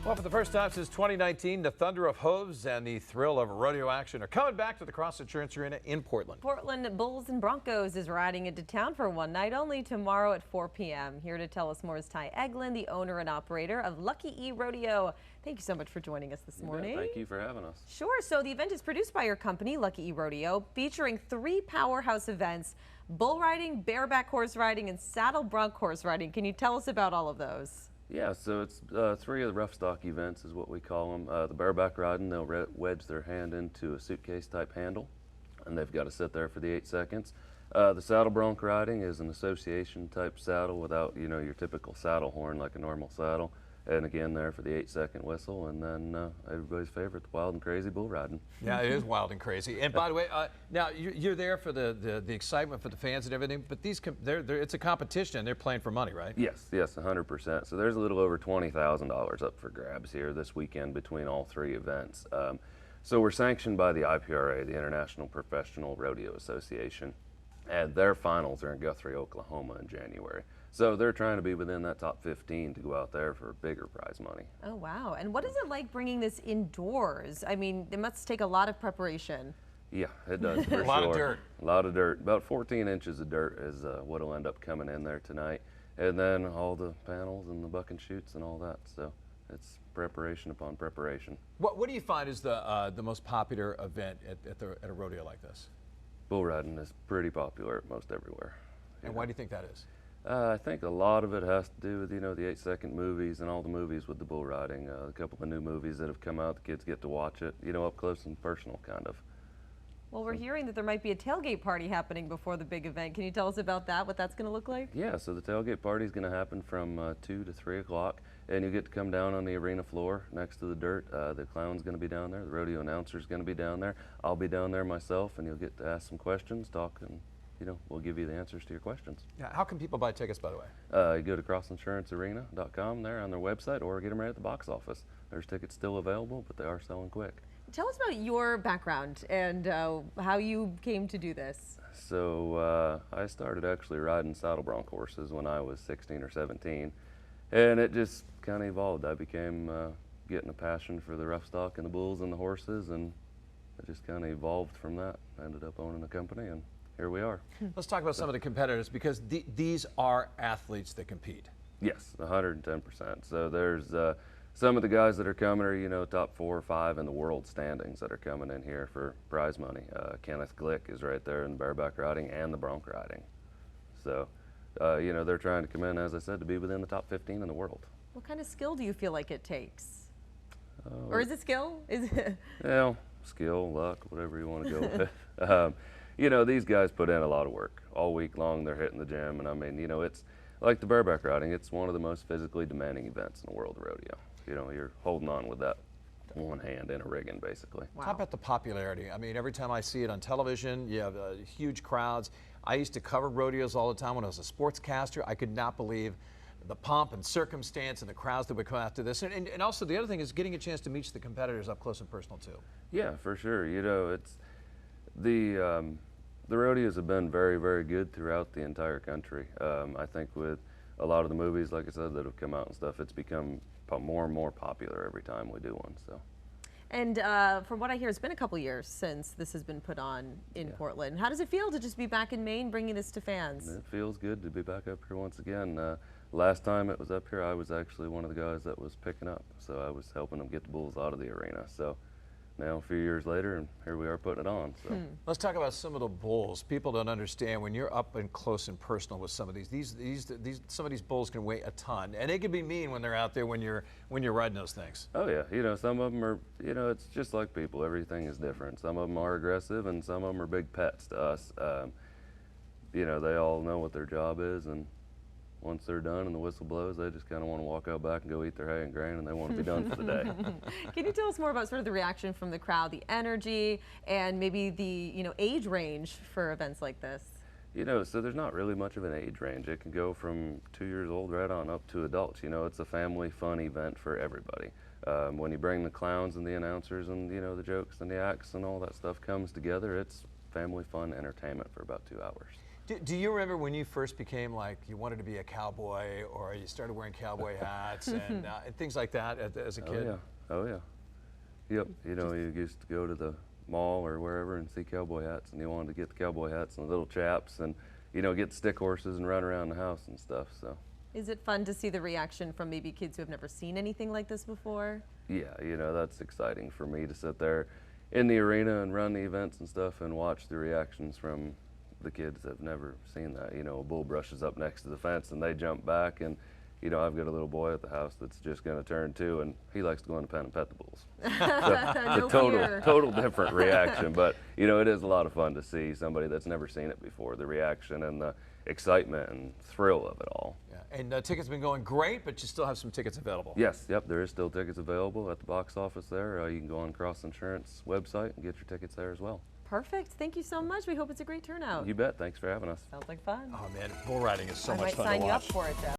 Well, for the first time since 2019, the thunder of hooves and the thrill of rodeo action are coming back to the Cross Insurance Arena in Portland. Portland Bulls and Broncos is riding into town for one night only tomorrow at 4 p.m. Here to tell us more is Ty Eglin, the owner and operator of Lucky E Rodeo. Thank you so much for joining us this morning. Thank you for having us. Sure. So the event is produced by your company, Lucky E Rodeo, featuring 3 powerhouse events: bull riding, bareback horse riding, and saddle bronc horse riding. Can you tell us about all of those? Yeah, so it's 3 of the rough stock events is what we call them. The bareback riding, they'll wedge their hand into a suitcase type handle, and they've got to sit there for the 8 seconds. The saddle bronc riding is an association type saddle without, your typical saddle horn like a normal saddle. And again, there for the 8-second whistle, and then everybody's favorite, the wild and crazy bull riding. Yeah, it is wild and crazy. And by the way, now you're there for the excitement for the fans and everything, but it's a competition and they're playing for money, right? Yes, 100%. So there's a little over $20,000 up for grabs here this weekend between all 3 events. So we're sanctioned by the IPRA, the International Professional Rodeo Association, and their finals are in Guthrie, Oklahoma in January. So they're trying to be within that top 15 to go out there for bigger prize money. Oh, wow. And what is it like bringing this indoors? I mean, it must take a lot of preparation. Yeah, it does, for sure. A lot of dirt. A lot of dirt. About 14 inches of dirt is what will end up coming in there tonight. And then all the panels and the buck and shoots and all that. So it's preparation upon preparation. What do you find is the most popular event at a rodeo like this? Bull riding is pretty popular most everywhere. And why do you think that is? I think a lot of it has to do with, the 8-second movies and all the movies with the bull riding. A couple of new movies that have come out, the kids get to watch it, up close and personal, kind of. Well, we're hearing that there might be a tailgate party happening before the big event. Can you tell us about that, what that's going to look like? Yeah, so the tailgate party is going to happen from 2 to 3 o'clock, and you get to come down on the arena floor next to the dirt. The clown's going to be down there, the rodeo announcer's going to be down there. I'll be down there myself, and you'll get to ask some questions, talk, and we'll give you the answers to your questions. Yeah, how can people buy tickets, by the way? You go to crossinsurancearena.com there on their website, or get them right at the box office. There's tickets still available, but they are selling quick. Tell us about your background and how you came to do this. So I started actually riding saddle bronc horses when I was 16 or 17, and it just kind of evolved. I became getting a passion for the rough stock and the bulls and the horses, and it just kind of evolved from that. I ended up owning a company, and here we are. Let's talk about some of the competitors, because these are athletes that compete. Yes, 110%. So there's some of the guys that are coming are, top 4 or 5 in the world standings that are coming in here for prize money. Kenneth Glick is right there in the bareback riding and the bronc riding. So, they're trying to come in, as I said, to be within the top 15 in the world. What kind of skill do you feel like it takes? Or is it skill? Skill, luck, whatever you want to go with. These guys put in a lot of work. All week long they're hitting the gym, and I mean, it's like the bareback riding, it's one of the most physically demanding events in the world of rodeo. You're holding on with that one hand in a rigging, basically. Wow. Talk about the popularity. I mean, every time I see it on television, you have huge crowds. I used to cover rodeos all the time when I was a sportscaster. I could not believe the pomp and circumstance and the crowds that would come after this. And also the other thing is getting a chance to meet the competitors up close and personal too. Yeah, for sure. It's the rodeos have been very, very good throughout the entire country. I think with a lot of the movies, like I said, that have come out and stuff, it's become more and more popular every time we do one. So. And from what I hear, it's been a couple years since this has been put on in Portland. How does it feel to just be back in Maine bringing this to fans? It feels good to be back up here once again. Last time it was up here, I was actually one of the guys that was picking up. So I was helping them get the bulls out of the arena. So now a few years later, and here we are putting it on. So let's talk about some of the bulls. People don't understand when you're up and close and personal with some of these some of these bulls can weigh a ton, and they can be mean when they're out there when you're riding those things. Oh yeah, some of them are, it's just like people. Everything is different. Some of them are aggressive, and some of them are big pets to us. They all know what their job is, and once they're done and the whistle blows, they just kind of want to walk out back and go eat their hay and grain, and they want to be done for the day. Can you tell us more about sort of the reaction from the crowd, the energy, and maybe the age range for events like this? So there's not really much of an age range. It can go from 2 years old right on up to adults. It's a family fun event for everybody. When you bring the clowns and the announcers and the jokes and the acts and all that stuff comes together, it's family fun entertainment for about 2 hours. Do you remember when you first became like you wanted to be a cowboy, or you started wearing cowboy hats and things like that as a kid? Oh yeah. Yep. You know, you used to go to the mall or wherever and see cowboy hats, and you wanted to get the cowboy hats and the little chaps, and you know, get stick horses and run around the house and stuff. So. Is it fun to see the reaction from maybe kids who have never seen anything like this before? Yeah, you know, that's exciting for me to sit there in the arena and run the events and stuff and watch the reactions from the kids that have never seen that. You know, a bull brushes up next to the fence and they jump back, and you know, I've got a little boy at the house that's just going to turn 2, and he likes to go in the pen and pet the bulls. So, No total different reaction, but you know, it is a lot of fun to see somebody that's never seen it before, the reaction and the excitement and thrill of it all. Yeah. And tickets have been going great, but you still have some tickets available. Yes, yep, there is still tickets available at the box office there. You can go on Cross Insurance website and get your tickets there as well. Perfect. Thank you so much. We hope it's a great turnout. You bet. Thanks for having us. Sounds like fun. Oh man, bull riding is so I much might fun sign to you up watch. for it, Jeff.